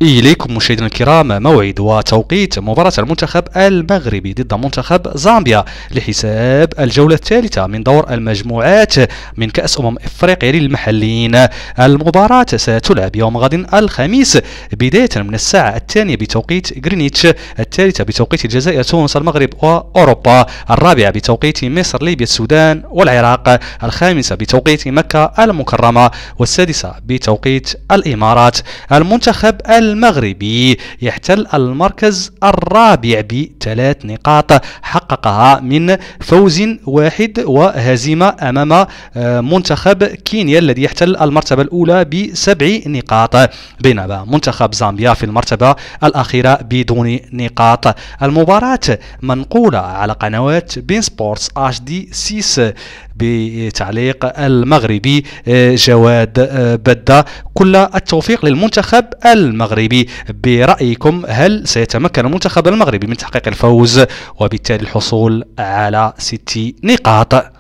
إليكم مشاهدينا الكرام موعد وتوقيت مباراة المنتخب المغربي ضد منتخب زامبيا لحساب الجولة الثالثة من دور المجموعات من كأس إفريقيا للمحليين. المباراة ستلعب يوم غد الخميس بداية من الساعة 2 بتوقيت غرينتش، 3 بتوقيت الجزائر، تونس، المغرب وأوروبا، 4 بتوقيت مصر، ليبيا، السودان والعراق، 5 بتوقيت مكة المكرمة، و6 بتوقيت الإمارات. المنتخب المغربي يحتل المركز الرابع ب3 نقاط حققها من فوز واحد وهزيمة أمام منتخب كينيا الذي يحتل المرتبة الأولى ب7 نقاط، بينما منتخب زامبيا في المرتبة الأخيرة بدون نقاط. المباراة منقولة على قنوات بين سبورتس HD 6 بتعليق المغربي جواد بدة. كل التوفيق للمنتخب المغربي. برأيكم هل سيتمكن المنتخب المغربي من تحقيق الفوز وبالتالي الحصول على 6 نقاط؟